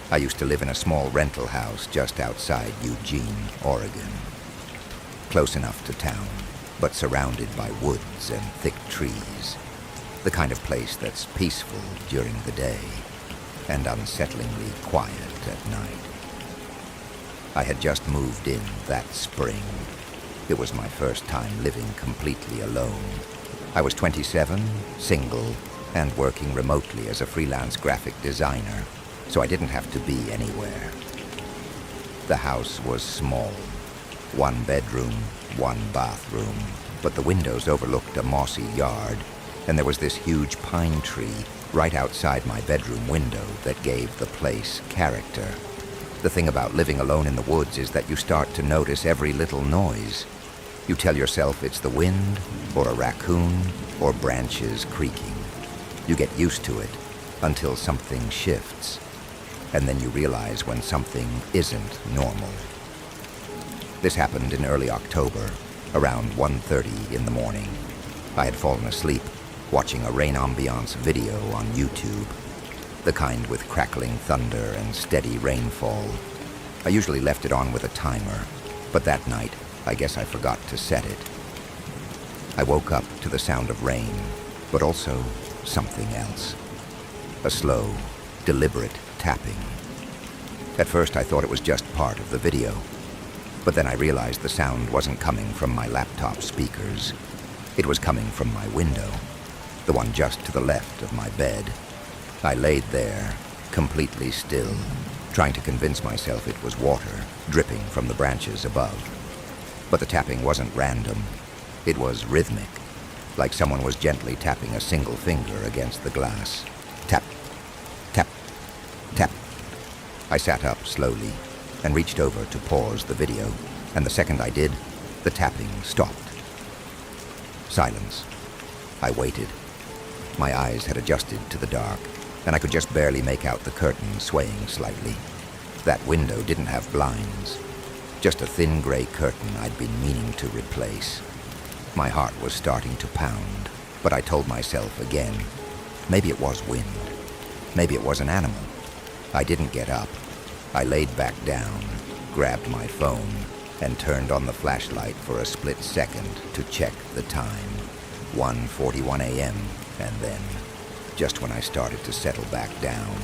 I used to live in a small rental house just outside Eugene, Oregon. Close enough to town, but surrounded by woods and thick trees. The kind of place that's peaceful during the day and unsettlingly quiet at night. I had just moved in that spring. It was my first time living completely alone. I was 27, single, and working remotely as a freelance graphic designer, so I didn't have to be anywhere. The house was small. 1 bedroom, 1 bathroom, but the windows overlooked a mossy yard, and there was this huge pine tree right outside my bedroom window that gave the place character. The thing about living alone in the woods is that you start to notice every little noise. You tell yourself it's the wind, or a raccoon, or branches creaking. You get used to it until something shifts, and then you realize when something isn't normal. This happened in early October, around 1:30 in the morning. I had fallen asleep watching a rain ambiance video on YouTube, the kind with crackling thunder and steady rainfall. I usually left it on with a timer, but that night, I guess I forgot to set it. I woke up to the sound of rain, but also something else. A slow, deliberate tapping. At first I thought it was just part of the video, but then I realized the sound wasn't coming from my laptop speakers. It was coming from my window, the one just to the left of my bed. I laid there, completely still, trying to convince myself it was water dripping from the branches above. But the tapping wasn't random. It was rhythmic, like someone was gently tapping a single finger against the glass. Tap, tap, tap. I sat up slowly and reached over to pause the video, and the second I did, the tapping stopped. Silence. I waited. My eyes had adjusted to the dark, and I could just barely make out the curtain swaying slightly. That window didn't have blinds, just a thin gray curtain I'd been meaning to replace. My heart was starting to pound, but I told myself again, maybe it was wind. Maybe it was an animal. I didn't get up. I laid back down, grabbed my phone, and turned on the flashlight for a split second to check the time. 1:41 a.m., and then, just when I started to settle back down,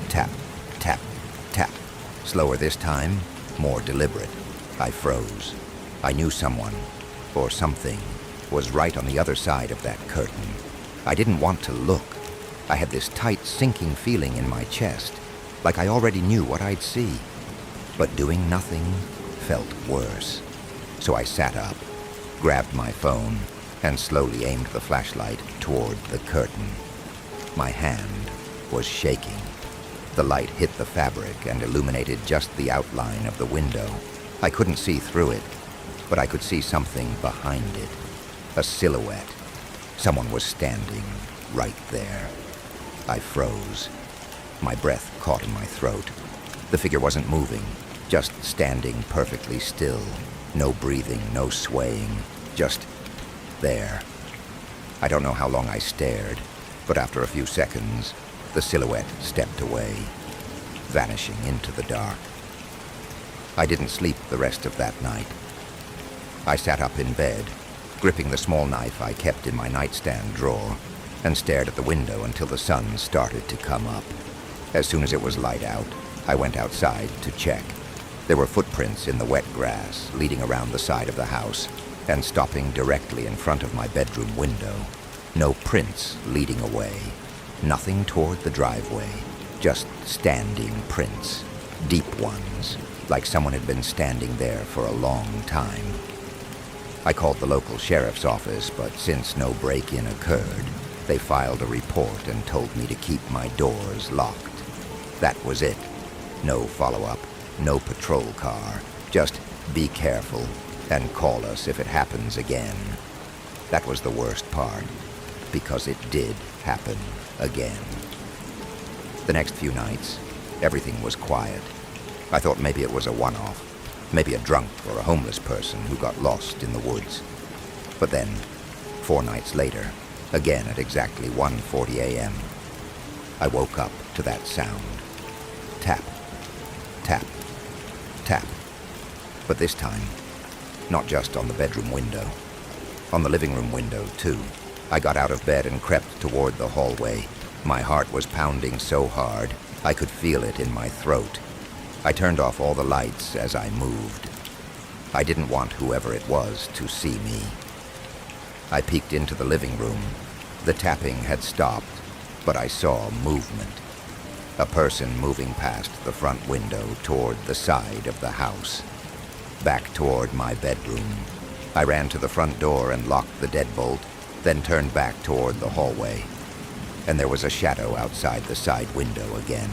tap, tap, tap. Slower this time, more deliberate. I froze. I knew someone, or something, was right on the other side of that curtain. I didn't want to look. I had this tight, sinking feeling in my chest, like I already knew what I'd see. But doing nothing felt worse. So I sat up, grabbed my phone, and slowly aimed the flashlight toward the curtain. My hand was shaking. The light hit the fabric and illuminated just the outline of the window. I couldn't see through it, but I could see something behind it. A silhouette. Someone was standing right there. I froze. My breath caught in my throat. The figure wasn't moving, just standing perfectly still. No breathing, no swaying, just there. I don't know how long I stared, but after a few seconds, the silhouette stepped away, vanishing into the dark. I didn't sleep the rest of that night. I sat up in bed, gripping the small knife I kept in my nightstand drawer, and stared at the window until the sun started to come up. As soon as it was light out, I went outside to check. There were footprints in the wet grass leading around the side of the house and stopping directly in front of my bedroom window. No prints leading away. Nothing toward the driveway. Just standing prints. Deep ones, like someone had been standing there for a long time. I called the local sheriff's office, but since no break-in occurred, they filed a report and told me to keep my doors locked. That was it. No follow-up, no patrol car. Just be careful and call us if it happens again. That was the worst part, because it did happen again. The next few nights, everything was quiet. I thought maybe it was a one-off, maybe a drunk or a homeless person who got lost in the woods. But then, 4 nights later, again at exactly 1:40 a.m., I woke up to that sound. Tap, Tap, tap. But this time, not just on the bedroom window. On the living room window, too. I got out of bed and crept toward the hallway. My heart was pounding so hard, I could feel it in my throat. I turned off all the lights as I moved. I didn't want whoever it was to see me. I peeked into the living room. The tapping had stopped, but I saw movement. A person moving past the front window toward the side of the house. Back toward my bedroom. I ran to the front door and locked the deadbolt, then turned back toward the hallway. And there was a shadow outside the side window again.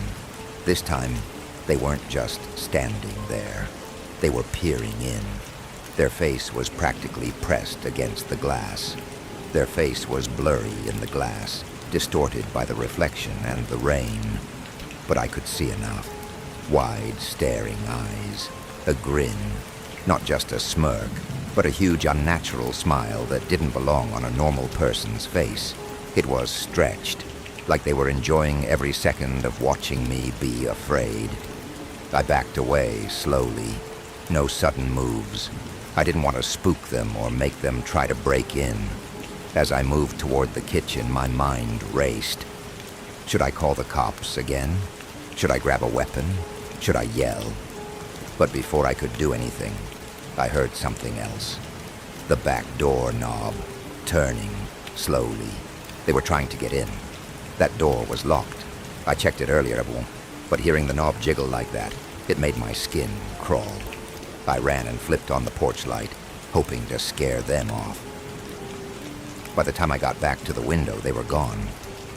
This time, they weren't just standing there. They were peering in. Their face was practically pressed against the glass. Their face was blurry in the glass, distorted by the reflection and the rain. But I could see enough. Wide, staring eyes. A grin. Not just a smirk, but a huge, unnatural smile that didn't belong on a normal person's face. It was stretched, like they were enjoying every second of watching me be afraid. I backed away slowly. No sudden moves. I didn't want to spook them or make them try to break in. As I moved toward the kitchen, my mind raced. Should I call the cops again? Should I grab a weapon? Should I yell? But before I could do anything, I heard something else. The back door knob, turning, slowly. They were trying to get in. That door was locked. I checked it earlier, but hearing the knob jiggle like that, it made my skin crawl. I ran and flipped on the porch light, hoping to scare them off. By the time I got back to the window, they were gone.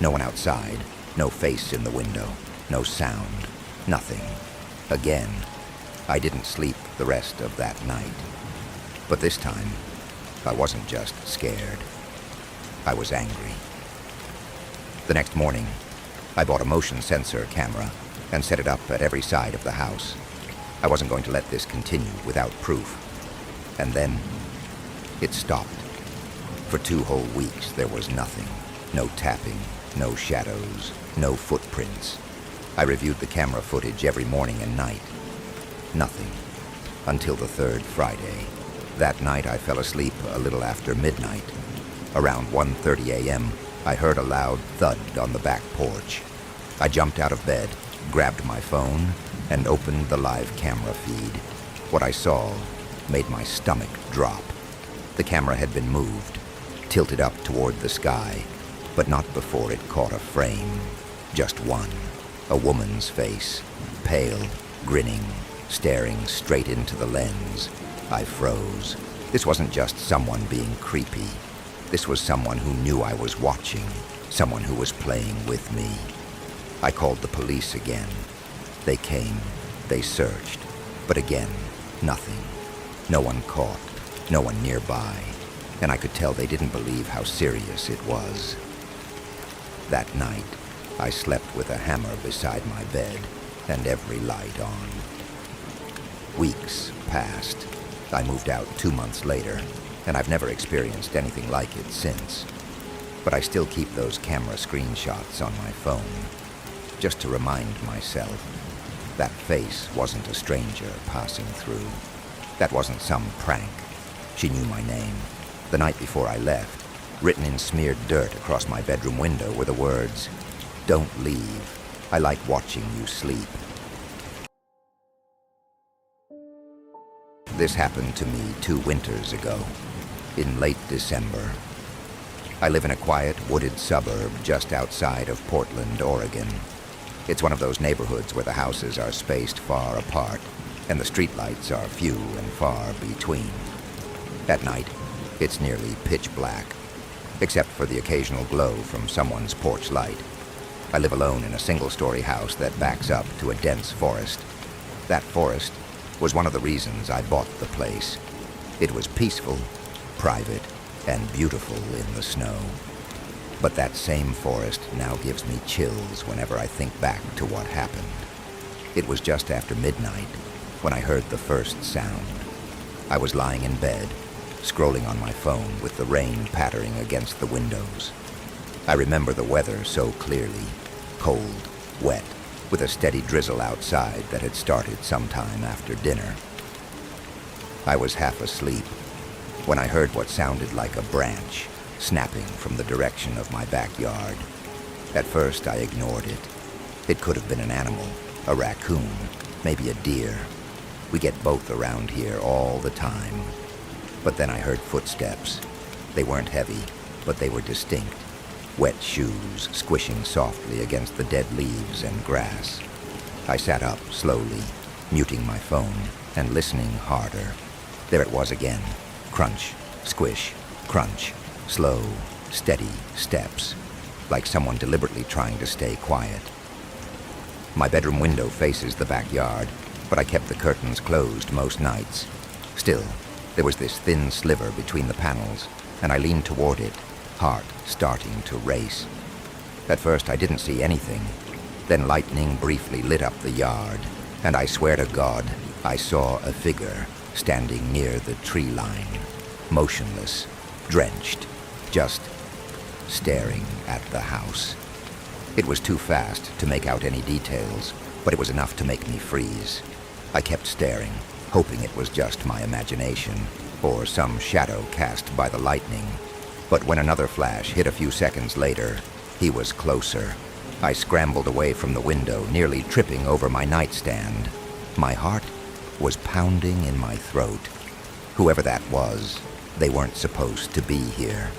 No one outside, no face in the window, no sound, nothing. Again, I didn't sleep the rest of that night. But this time, I wasn't just scared. I was angry. The next morning, I bought a motion sensor camera and set it up at every side of the house. I wasn't going to let this continue without proof. And then, it stopped. For 2 whole weeks, there was nothing. No tapping, no shadows, no footprints. I reviewed the camera footage every morning and night. Nothing. Until the 3rd Friday. That night, I fell asleep a little after midnight. Around 1:30 a.m., I heard a loud thud on the back porch. I jumped out of bed, grabbed my phone, and opened the live camera feed. What I saw made my stomach drop. The camera had been moved, tilted up toward the sky, but not before it caught a frame. Just one. A woman's face, pale, grinning, staring straight into the lens. I froze. This wasn't just someone being creepy. This was someone who knew I was watching, someone who was playing with me. I called the police again. They came, they searched, but again, nothing. No one caught, no one nearby, and I could tell they didn't believe how serious it was. That night, I slept with a hammer beside my bed and every light on. Weeks passed. I moved out 2 months later, and I've never experienced anything like it since. But I still keep those camera screenshots on my phone, just to remind myself that face wasn't a stranger passing through. That wasn't some prank. She knew my name. The night before I left, written in smeared dirt across my bedroom window were the words, "Don't leave. I like watching you sleep." This happened to me 2 winters ago, in late December. I live in a quiet, wooded suburb just outside of Portland, Oregon. It's one of those neighborhoods where the houses are spaced far apart, and the streetlights are few and far between. At night, it's nearly pitch black, except for the occasional glow from someone's porch light. I live alone in a single-story house that backs up to a dense forest. That forest was one of the reasons I bought the place. It was peaceful, private, and beautiful in the snow. But that same forest now gives me chills whenever I think back to what happened. It was just after midnight when I heard the first sound. I was lying in bed, scrolling on my phone with the rain pattering against the windows. I remember the weather so clearly. Cold, wet, with a steady drizzle outside that had started sometime after dinner. I was half asleep when I heard what sounded like a branch snapping from the direction of my backyard. At first, I ignored it. It could have been an animal, a raccoon, maybe a deer. We get both around here all the time. But then I heard footsteps. They weren't heavy, but they were distinct. Wet shoes squishing softly against the dead leaves and grass. I sat up slowly, muting my phone and listening harder. There it was again. Crunch, squish, crunch. Slow, steady steps, like someone deliberately trying to stay quiet. My bedroom window faces the backyard, but I kept the curtains closed most nights. Still, there was this thin sliver between the panels, and I leaned toward it, heart starting to race. At first, I didn't see anything. Then lightning briefly lit up the yard, and I swear to God, I saw a figure standing near the tree line, motionless, drenched, just staring at the house. It was too fast to make out any details, but it was enough to make me freeze. I kept staring, hoping it was just my imagination, or some shadow cast by the lightning. But when another flash hit a few seconds later, he was closer. I scrambled away from the window, nearly tripping over my nightstand. My heart was pounding in my throat. Whoever that was, they weren't supposed to be here.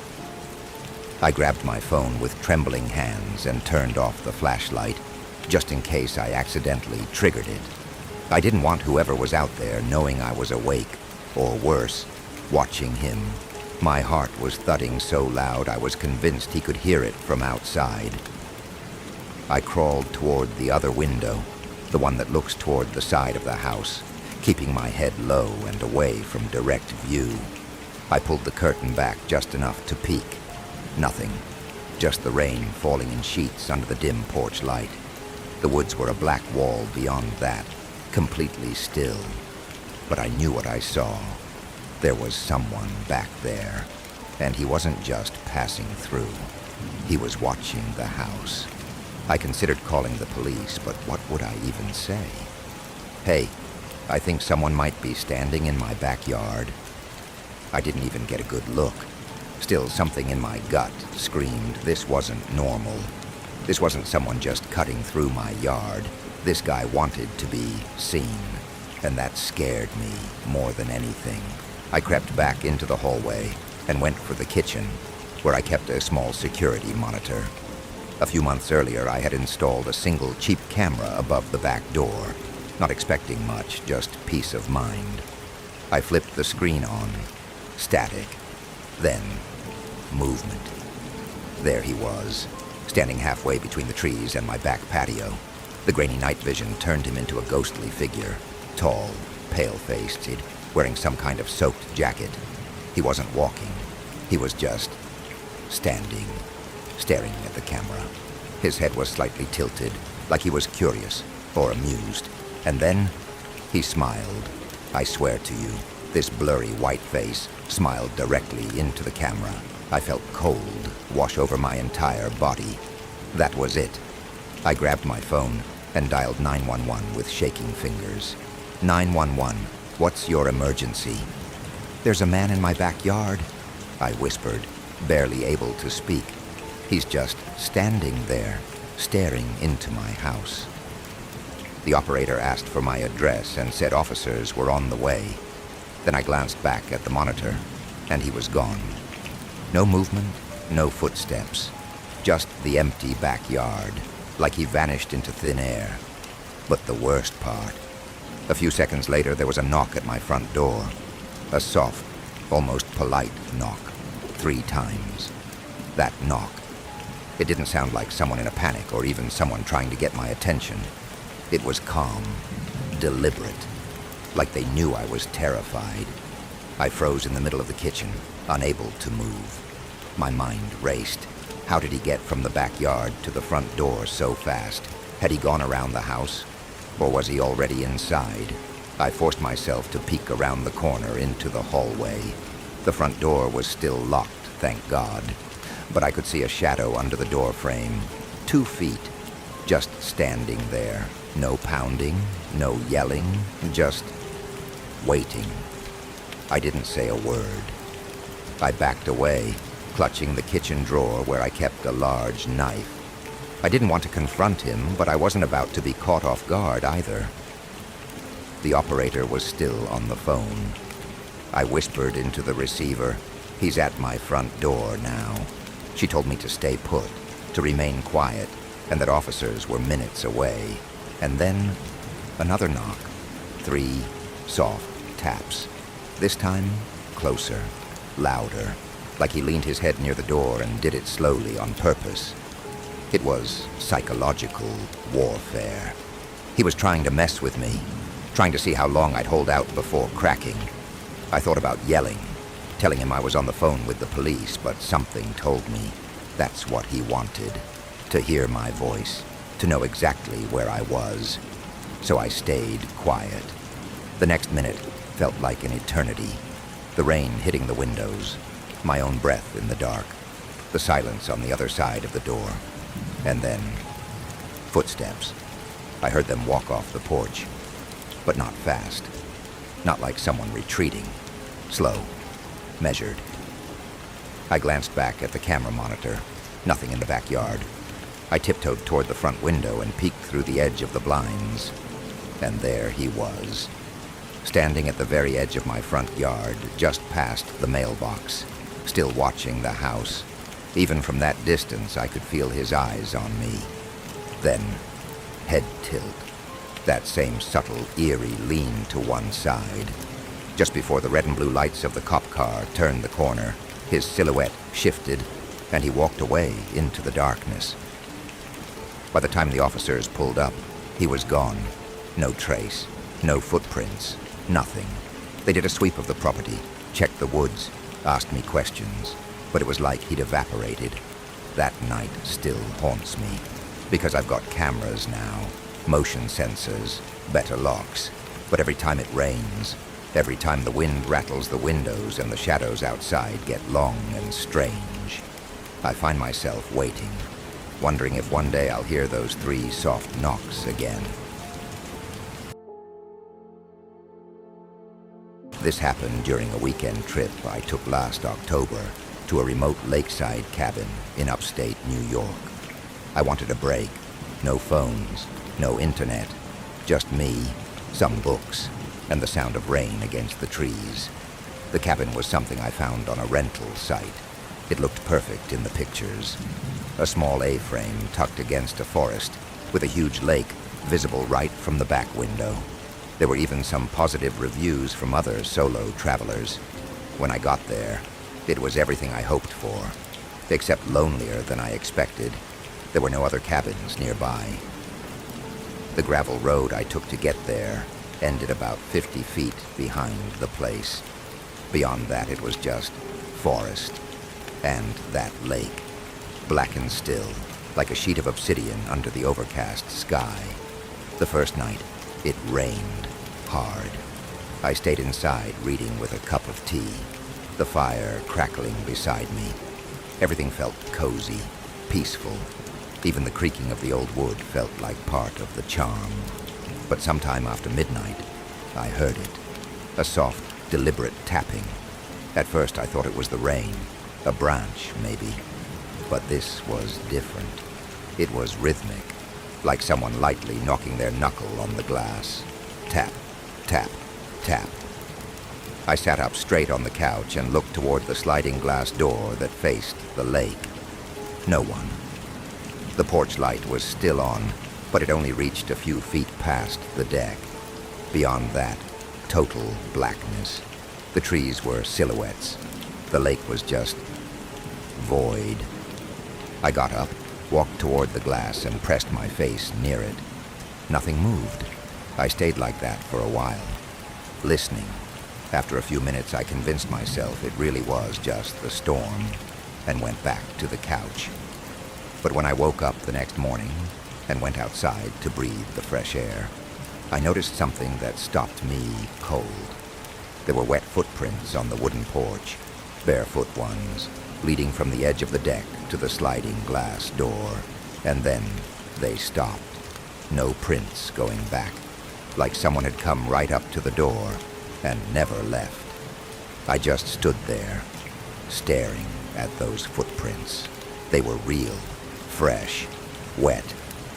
I grabbed my phone with trembling hands and turned off the flashlight, just in case I accidentally triggered it. I didn't want whoever was out there knowing I was awake, or worse, watching him. My heart was thudding so loud I was convinced he could hear it from outside. I crawled toward the other window, the one that looks toward the side of the house, keeping my head low and away from direct view. I pulled the curtain back just enough to peek. Nothing. Just the rain falling in sheets under the dim porch light. The woods were a black wall beyond that, completely still. But I knew what I saw. There was someone back there, and he wasn't just passing through. He was watching the house. I considered calling the police, but what would I even say? Hey, I think someone might be standing in my backyard. I didn't even get a good look. Still, something in my gut screamed this wasn't normal. This wasn't someone just cutting through my yard. This guy wanted to be seen, and that scared me more than anything. I crept back into the hallway and went for the kitchen, where I kept a small security monitor. A few months earlier, I had installed a single cheap camera above the back door, not expecting much, just peace of mind. I flipped the screen on. Static. Then, movement. There he was, standing halfway between the trees and my back patio. The grainy night vision turned him into a ghostly figure, tall, pale-faced, wearing some kind of soaked jacket. He wasn't walking. He was just standing, staring at the camera. His head was slightly tilted, like he was curious or amused. And then he smiled. I swear to you, this blurry white face smiled directly into the camera. I felt cold wash over my entire body. That was it. I grabbed my phone and dialed 911 with shaking fingers. 911, what's your emergency? There's a man in my backyard, I whispered, barely able to speak. He's just standing there, staring into my house. The operator asked for my address and said officers were on the way. Then I glanced back at the monitor, and he was gone. No movement, no footsteps, just the empty backyard, like he vanished into thin air. But the worst part, a few seconds later there was a knock at my front door. A soft, almost polite knock, 3 times. That knock. It didn't sound like someone in a panic or even someone trying to get my attention. It was calm, deliberate, like they knew I was terrified. I froze in the middle of the kitchen, unable to move. My mind raced. How did he get from the backyard to the front door so fast? Had he gone around the house? Or was he already inside? I forced myself to peek around the corner into the hallway. The front door was still locked, thank God. But I could see a shadow under the door frame. 2 feet. just standing there. No pounding, no yelling, just waiting. I didn't say a word. I backed away, clutching the kitchen drawer where I kept a large knife. I didn't want to confront him, but I wasn't about to be caught off guard either. The operator was still on the phone. I whispered into the receiver, "He's at my front door now." She told me to stay put, to remain quiet, and that officers were minutes away. And then, another knock. 3 soft taps. This time, closer, louder, like he leaned his head near the door and did it slowly on purpose. It was psychological warfare. He was trying to mess with me, trying to see how long I'd hold out before cracking. I thought about yelling, telling him I was on the phone with the police, but something told me that's what he wanted, to hear my voice, to know exactly where I was. So I stayed quiet. The next minute felt like an eternity. The rain hitting the windows, my own breath in the dark, the silence on the other side of the door. And then, footsteps. I heard them walk off the porch, but not fast. Not like someone retreating. Slow, measured. I glanced back at the camera monitor. Nothing in the backyard. I tiptoed toward the front window and peeked through the edge of the blinds. And there he was, standing at the very edge of my front yard, just past the mailbox, still watching the house. Even from that distance, I could feel his eyes on me. Then, head tilt. That same subtle, eerie lean to one side. Just before the red and blue lights of the cop car turned the corner, his silhouette shifted, and he walked away into the darkness. By the time the officers pulled up, he was gone. No trace, no footprints, nothing. They did a sweep of the property, checked the woods, asked me questions, but it was like he'd evaporated. That night still haunts me, because I've got cameras now, motion sensors, better locks. But every time it rains, every time the wind rattles the windows and the shadows outside get long and strange, I find myself waiting, wondering if one day I'll hear those 3 soft knocks again. This happened during a weekend trip I took last October to a remote lakeside cabin in upstate New York. I wanted a break. No phones, no internet, just me, some books, and the sound of rain against the trees. The cabin was something I found on a rental site. It looked perfect in the pictures. A small A-frame tucked against a forest with a huge lake visible right from the back window. There were even some positive reviews from other solo travelers. When I got there, it was everything I hoped for, except lonelier than I expected. There were no other cabins nearby. The gravel road I took to get there ended about 50 feet behind the place. Beyond that, it was just forest and that lake, black and still, like a sheet of obsidian under the overcast sky. The first night, it rained hard. I stayed inside reading with a cup of tea, the fire crackling beside me. Everything felt cozy, peaceful. Even the creaking of the old wood felt like part of the charm. But sometime after midnight, I heard it. A soft, deliberate tapping. At first I thought it was the rain, a branch maybe. But this was different. It was rhythmic, like someone lightly knocking their knuckle on the glass. Tap, tap, tap. I sat up straight on the couch and looked toward the sliding glass door that faced the lake. No one. The porch light was still on, but it only reached a few feet past the deck. Beyond that, total blackness. The trees were silhouettes. The lake was just void. I got up, walked toward the glass, and pressed my face near it. Nothing moved. I stayed like that for a while, listening. After a few minutes, I convinced myself it really was just the storm, and went back to the couch. But when I woke up the next morning and went outside to breathe the fresh air, I noticed something that stopped me cold. There were wet footprints on the wooden porch, barefoot ones, leading from the edge of the deck to the sliding glass door. And then They stopped. No prints going back. Like someone had come right up to the door and never left. I just stood there, staring at those footprints. They were real, fresh, wet,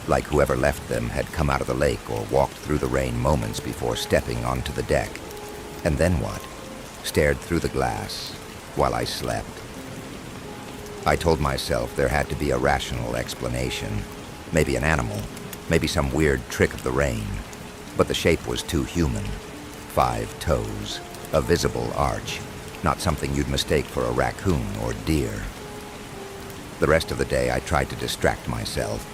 like whoever left them had come out of the lake or walked through the rain moments before stepping onto the deck. And then what? Stared through the glass while I slept. I told myself there had to be a rational explanation. Maybe an animal, maybe some weird trick of the rain. But the shape was too human. 5 toes, a visible arch, not something you'd mistake for a raccoon or deer. The rest of the day I tried to distract myself.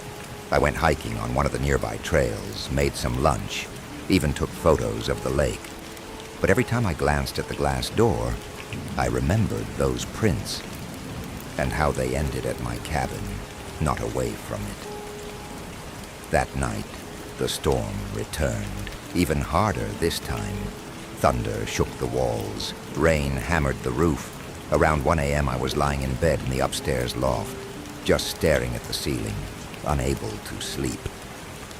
I went hiking on one of the nearby trails, made some lunch, even took photos of the lake. But every time I glanced at the glass door, I remembered those prints and how they ended at my cabin, not away from it. That night, the storm returned, even harder this time. Thunder shook the walls, rain hammered the roof. Around 1 a.m. I was lying in bed in the upstairs loft, just staring at the ceiling, unable to sleep.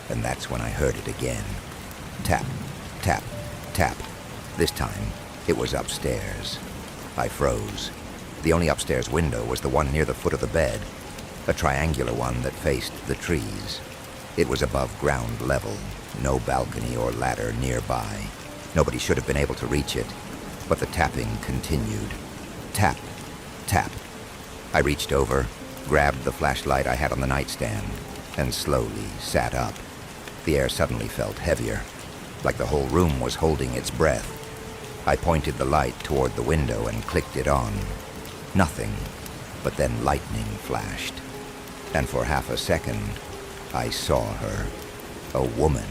And that's when I heard it again. Tap, tap, tap. This time, it was upstairs. I froze. The only upstairs window was the one near the foot of the bed, a triangular one that faced the trees. It was above ground level, no balcony or ladder nearby. Nobody should have been able to reach it, but the tapping continued. Tap, tap. I reached over, grabbed the flashlight I had on the nightstand, and slowly sat up. The air suddenly felt heavier, like the whole room was holding its breath. I pointed the light toward the window and clicked it on. Nothing, but then lightning flashed. And for half a second, I saw her. A woman,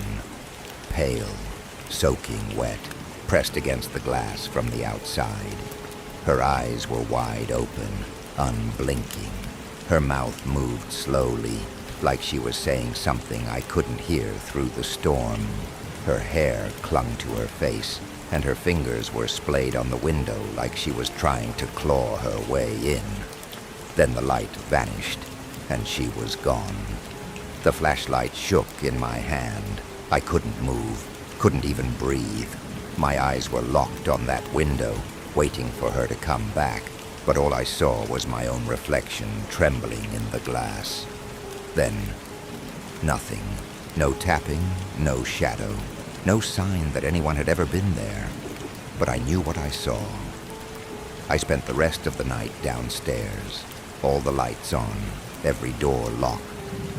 pale, soaking wet, pressed against the glass from the outside. Her eyes were wide open, unblinking. Her mouth moved slowly, like she was saying something I couldn't hear through the storm. Her hair clung to her face, and her fingers were splayed on the window like she was trying to claw her way in. Then the light vanished, and she was gone. The flashlight shook in my hand. I couldn't move, couldn't even breathe. My eyes were locked on that window, waiting for her to come back, but all I saw was my own reflection trembling in the glass. Then, nothing. No tapping, no shadow, no sign that anyone had ever been there. But I knew what I saw. I spent the rest of the night downstairs, all the lights on, every door locked,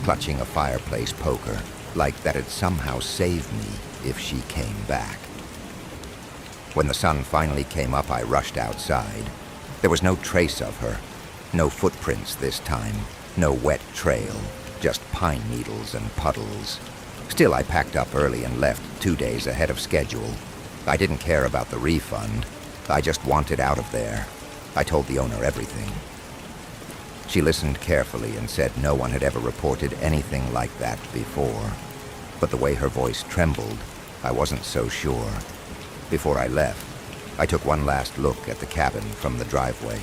clutching a fireplace poker, like that had somehow saved me if she came back. When the sun finally came up, I rushed outside. There was no trace of her, no footprints this time, no wet trail, just pine needles and puddles. Still, I packed up early and left 2 days ahead of schedule. I didn't care about the refund. I just wanted out of there. I told the owner everything. She listened carefully and said no one had ever reported anything like that before. But the way her voice trembled, I wasn't so sure. Before I left, I took one last look at the cabin from the driveway.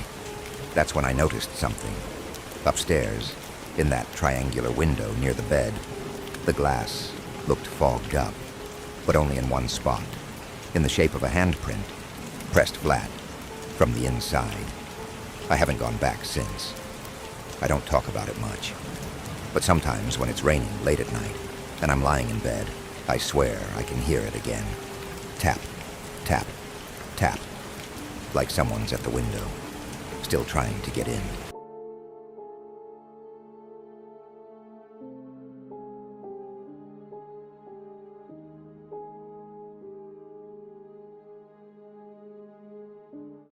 That's when I noticed something. Upstairs, in that triangular window near the bed, the glass looked fogged up, but only in one spot, in the shape of a handprint, pressed flat from the inside. I haven't gone back since. I don't talk about it much. But sometimes when it's raining late at night and I'm lying in bed, I swear I can hear it again. Tap, tap, tap, like someone's at the window, still trying to get in.